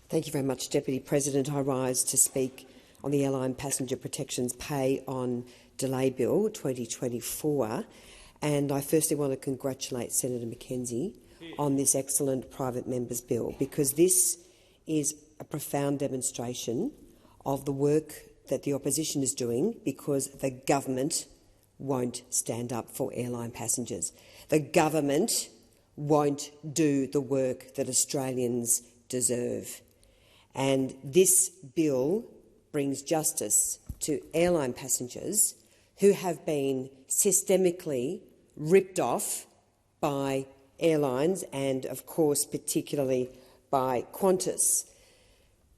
Thank you very much, Deputy President. I rise to speak on the Airline Passenger Protections Pay on Delay Bill 2024. And I firstly want to congratulate Senator McKenzie on this excellent private member's bill, because this is a profound demonstration of the work that the opposition is doing because the government won't stand up for airline passengers. The government won't do the work that Australians deserve. And this bill brings justice to airline passengers who have been systemically ripped off by airlines and, of course, particularly by Qantas.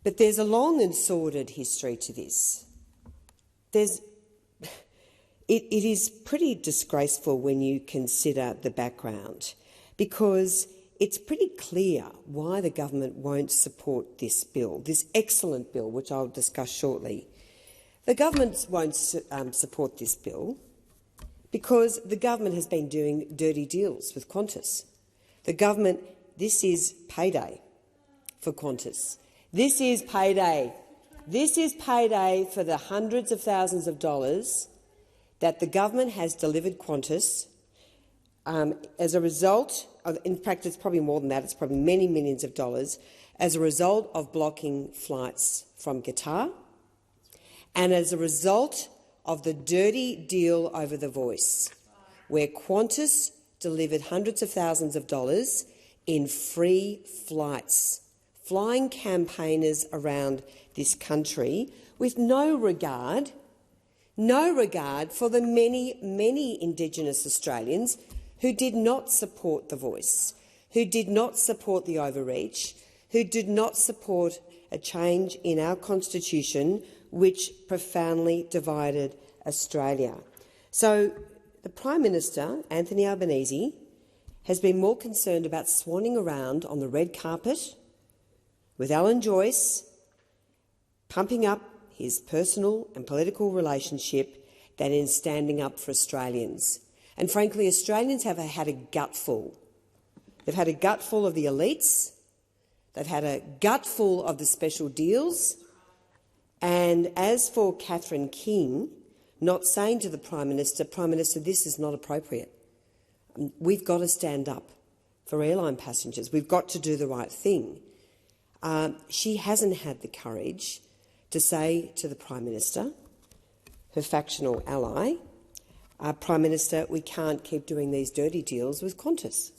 But there's a long and sordid history to this. It is pretty disgraceful when you consider the background, because it's pretty clear why the government won't support this bill, this excellent bill, which I'll discuss shortly. The government won't support this bill because the government has been doing dirty deals with Qantas. This is payday for Qantas. This is payday. This is payday for the hundreds of thousands of dollars that the government has delivered Qantas as a result of, in fact, it's probably more than that, it's probably many millions of dollars, as a result of blocking flights from Qatar and as a result of the dirty deal over the Voice, where Qantas delivered hundreds of thousands of dollars in free flights, flying campaigners around this country with no regard for the many, many Indigenous Australians who did not support the Voice, who did not support the overreach, who did not support a change in our constitution which profoundly divided Australia. So the Prime Minister, Anthony Albanese, has been more concerned about swanning around on the red carpet with Alan Joyce, pumping up his personal and political relationship, than in standing up for Australians. And frankly, Australians have had a gutful. They've had a gutful of the elites. They've had a gutful of the special deals. And as for Catherine King not saying to the Prime Minister, this is not appropriate. We've got to stand up for airline passengers. We've got to do the right thing. She hasn't had the courage to say to the Prime Minister, her factional ally, Prime Minister, we can't keep doing these dirty deals with Qantas.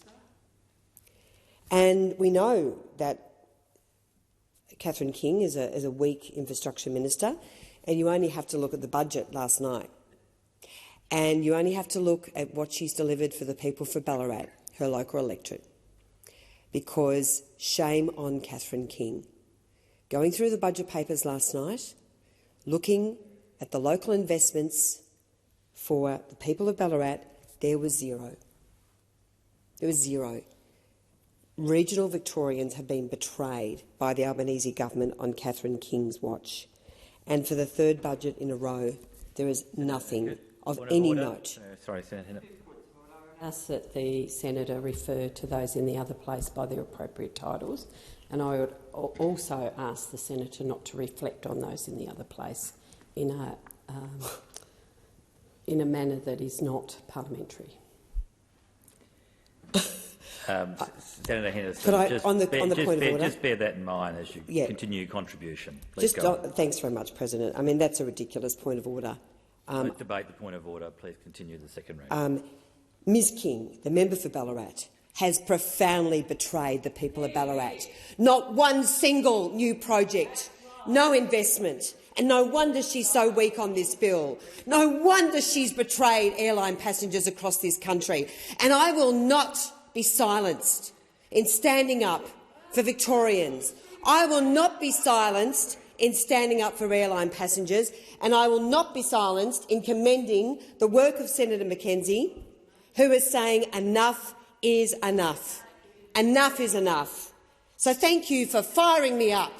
And we know that Catherine King is a weak infrastructure minister, and you only have to look at the budget last night. And you only have to look at what she's delivered for the people for Ballarat, her local electorate. Because shame on Catherine King. Going through the budget papers last night, looking at the local investments for the people of Ballarat, there was zero. There was zero. Regional Victorians have been betrayed by the Albanese government on Catherine King's watch. And for the third budget in a row, there is nothing of any note. Sorry, Senator. I ask that the senator refer to those in the other place by their appropriate titles, and I would also ask the senator not to reflect on those in the other place in a manner that is not parliamentary. Senator Henderson, just bear that in mind as you continue your contribution. Please go on. Thanks very much, President. I mean, that's a ridiculous point of order. Don't debate the point of order. Please continue the second round. Ms King, the member for Ballarat, has profoundly betrayed the people of Ballarat. Not one single new project, no investment, and no wonder she's so weak on this bill. No wonder she's betrayed airline passengers across this country. And I will not be silenced in standing up for Victorians. I will not be silenced in standing up for airline passengers, and I will not be silenced in commending the work of Senator McKenzie, who is saying enough is enough. Enough is enough. So thank you for firing me up,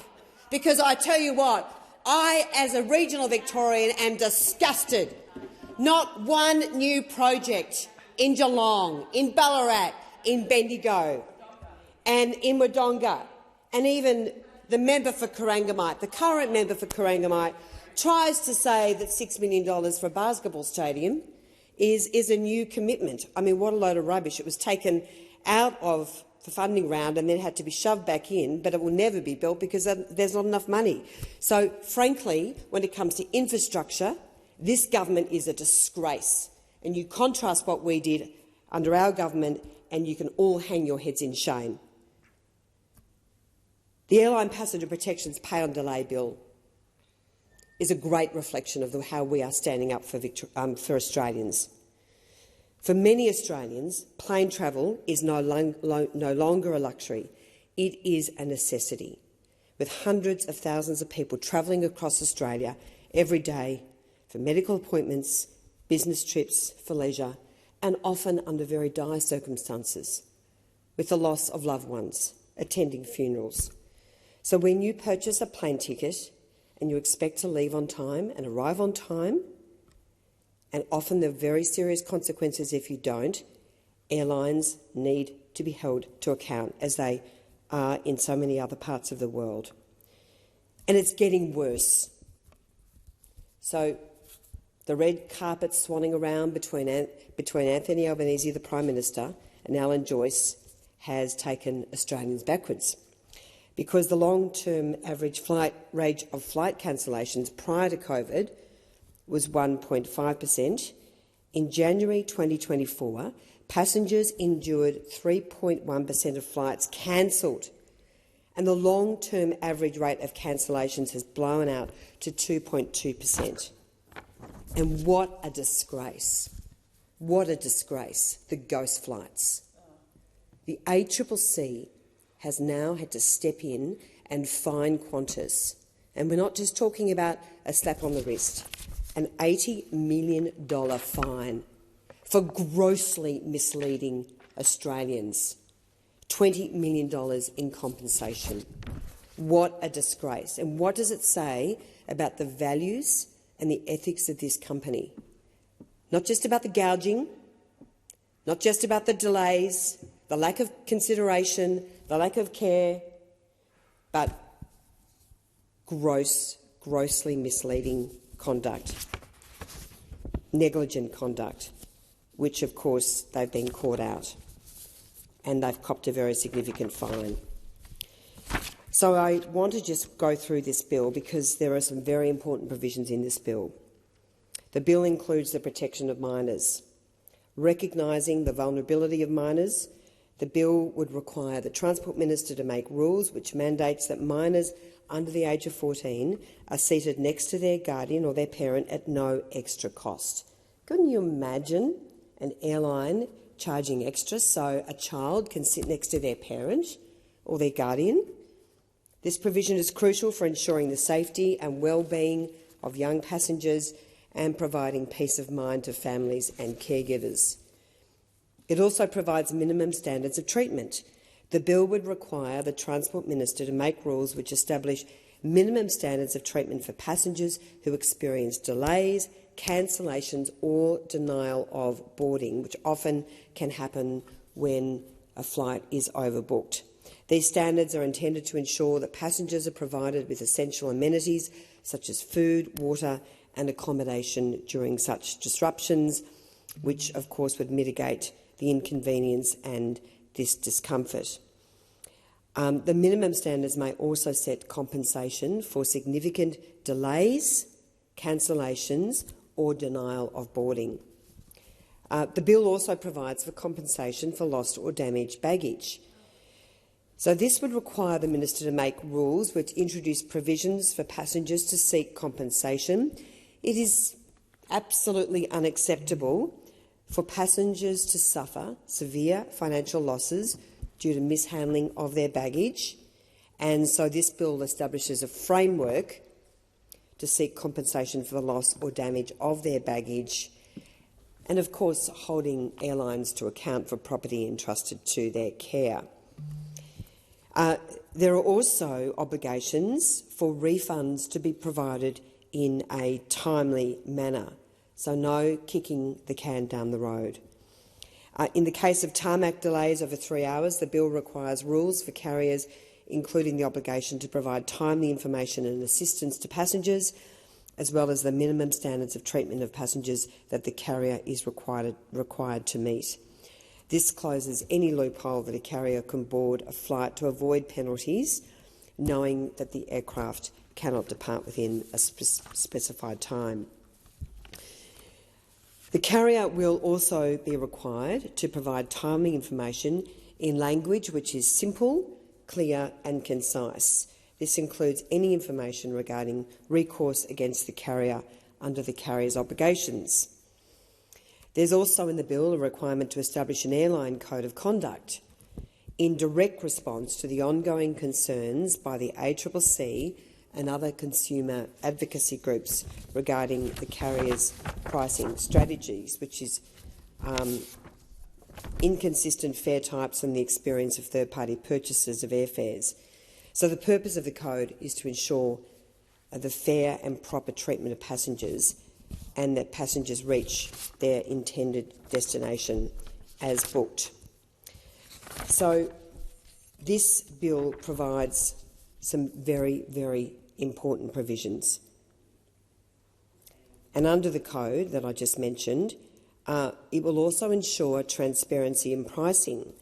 because I tell you what, I, as a regional Victorian, am disgusted. Not one new project in Geelong, in Ballarat, in Bendigo and in Wodonga, and even the member for Corangamite, the current member for Corangamite, tries to say that $6 million for a basketball stadium is a new commitment. I mean, what a load of rubbish. It was taken out of the funding round and then had to be shoved back in, but it will never be built because there's not enough money. So, frankly, when it comes to infrastructure, this government is a disgrace. And you contrast what we did under our government and you can all hang your heads in shame. The Airline Passenger Protections Pay on Delay bill is a great reflection of how we are standing up for Australians. For many Australians, plane travel is no longer a luxury. It is a necessity, with hundreds of thousands of people travelling across Australia every day for medical appointments, business trips, for leisure, and often under very dire circumstances, with the loss of loved ones, attending funerals. So when you purchase a plane ticket and you expect to leave on time and arrive on time, and often there are very serious consequences if you don't, airlines need to be held to account, as they are in so many other parts of the world. And it's getting worse. So the red carpet swanning around between Anthony Albanese, the Prime Minister, and Alan Joyce has taken Australians backwards, because the long-term average rate of flight cancellations prior to COVID was 1.5%. In January 2024, passengers endured 3.1% of flights cancelled, and the long-term average rate of cancellations has blown out to 2.2%. And what a disgrace. What a disgrace, the ghost flights. The ACCC has now had to step in and fine Qantas. And we're not just talking about a slap on the wrist, an $80 million fine for grossly misleading Australians, $20 million in compensation. What a disgrace. And what does it say about the values and the ethics of this company? Not just about the gouging, not just about the delays, the lack of consideration, the lack of care, but grossly misleading conduct, negligent conduct, which, of course, they've been caught out, and they've copped a very significant fine. So I want to just go through this bill because there are some very important provisions in this bill. The bill includes the protection of minors. Recognising the vulnerability of minors, the bill would require the Transport Minister to make rules which mandates that minors under the age of 14 are seated next to their guardian or their parent at no extra cost. Couldn't you imagine an airline charging extra so a child can sit next to their parent or their guardian? This provision is crucial for ensuring the safety and well-being of young passengers and providing peace of mind to families and caregivers. It also provides minimum standards of treatment. The bill would require the Transport Minister to make rules which establish minimum standards of treatment for passengers who experience delays, cancellations or denial of boarding, which often can happen when a flight is overbooked. These standards are intended to ensure that passengers are provided with essential amenities such as food, water and accommodation during such disruptions, which of course would mitigate the inconvenience and this discomfort. The minimum standards may also set compensation for significant delays, cancellations or denial of boarding. The bill also provides for compensation for lost or damaged baggage. So this would require the Minister to make rules which introduce provisions for passengers to seek compensation. It is absolutely unacceptable for passengers to suffer severe financial losses due to mishandling of their baggage, and so this bill establishes a framework to seek compensation for the loss or damage of their baggage, and of course holding airlines to account for property entrusted to their care. There are also obligations for refunds to be provided in a timely manner, so no kicking the can down the road. In the case of tarmac delays over 3 hours, the bill requires rules for carriers including the obligation to provide timely information and assistance to passengers, as well as the minimum standards of treatment of passengers that the carrier is required to meet. This closes any loophole that a carrier can board a flight to avoid penalties, knowing that the aircraft cannot depart within a specified time. The carrier will also be required to provide timely information in language which is simple, clear and concise. This includes any information regarding recourse against the carrier under the carrier's obligations. There's also in the bill a requirement to establish an airline code of conduct in direct response to the ongoing concerns by the ACCC and other consumer advocacy groups regarding the carrier's pricing strategies, which is inconsistent fare types and the experience of third-party purchasers of airfares. So the purpose of the code is to ensure the fair and proper treatment of passengers and that passengers reach their intended destination as booked. So this bill provides some very, very important provisions. And under the code that I just mentioned, it will also ensure transparency in pricing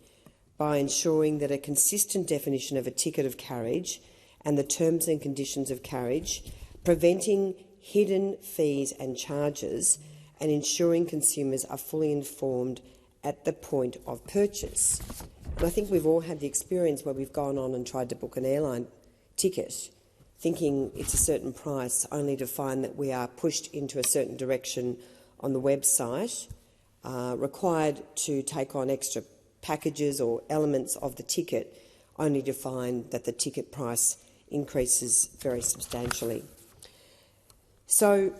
by ensuring that a consistent definition of a ticket of carriage and the terms and conditions of carriage, preventing hidden fees and charges, and ensuring consumers are fully informed at the point of purchase. And I think we've all had the experience where we've gone on and tried to book an airline ticket thinking it's a certain price, only to find that we are pushed into a certain direction on the website, required to take on extra packages or elements of the ticket, only to find that the ticket price increases very substantially. So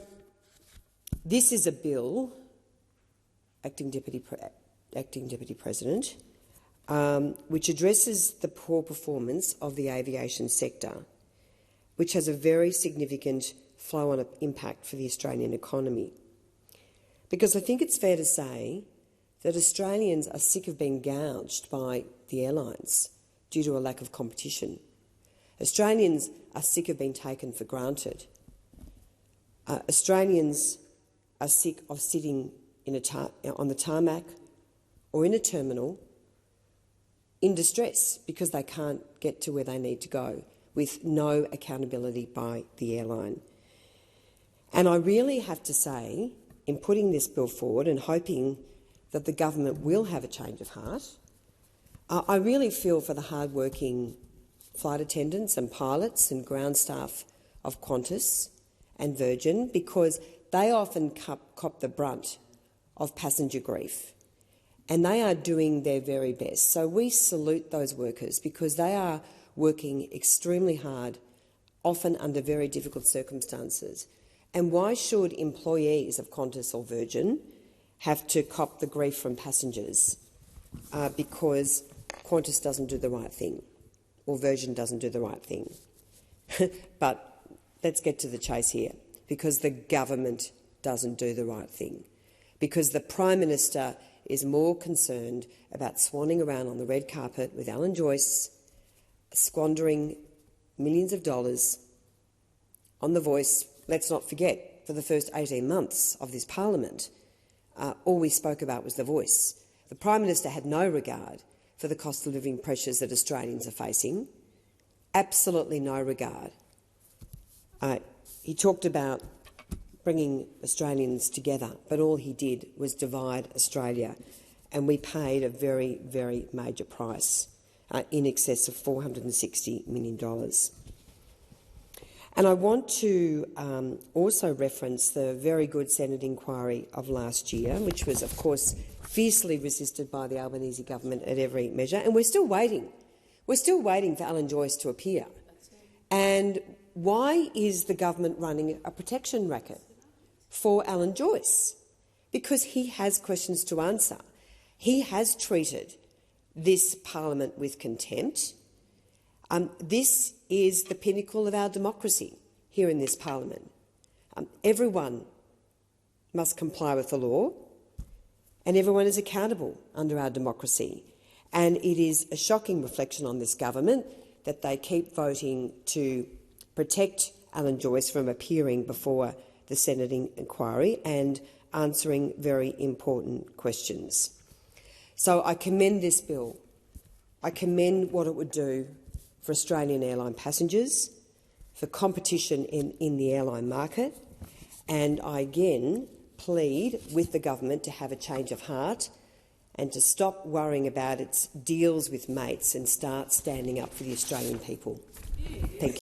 this is a bill, Acting Deputy President, which addresses the poor performance of the aviation sector, which has a very significant flow-on impact for the Australian economy. Because I think it's fair to say that Australians are sick of being gouged by the airlines due to a lack of competition. Australians are sick of being taken for granted. Australians are sick of sitting on the tarmac or in a terminal in distress because they can't get to where they need to go, with no accountability by the airline. And I really have to say, in putting this bill forward and hoping that the government will have a change of heart, I really feel for the hard-working flight attendants and pilots and ground staff of Qantas and Virgin, because they often cop the brunt of passenger grief, and they are doing their very best. So we salute those workers because they are working extremely hard, often under very difficult circumstances. And why should employees of Qantas or Virgin have to cop the grief from passengers because Qantas doesn't do the right thing or Virgin doesn't do the right thing? But let's get to the chase here, because the government doesn't do the right thing, because the Prime Minister is more concerned about swanning around on the red carpet with Alan Joyce, squandering millions of dollars on The Voice. Let's not forget, for the first 18 months of this parliament, all we spoke about was The Voice. The Prime Minister had no regard for the cost of living pressures that Australians are facing, absolutely no regard. He talked about bringing Australians together, but all he did was divide Australia, and we paid a very, very major price, in excess of $460 million. And I want to also reference the very good Senate inquiry of last year, which was, of course, fiercely resisted by the Albanese government at every measure, and we're still waiting. We're still waiting for Alan Joyce to appear. And why is the government running a protection racket for Alan Joyce? Because he has questions to answer. He has treated this parliament with contempt. This is the pinnacle of our democracy here in this parliament. Everyone must comply with the law, and everyone is accountable under our democracy. And it is a shocking reflection on this government that they keep voting to protect Alan Joyce from appearing before the Senate inquiry and answering very important questions. So I commend this bill. I commend what it would do for Australian airline passengers, for competition in the airline market, and I again plead with the government to have a change of heart and to stop worrying about its deals with mates and start standing up for the Australian people. Thank you.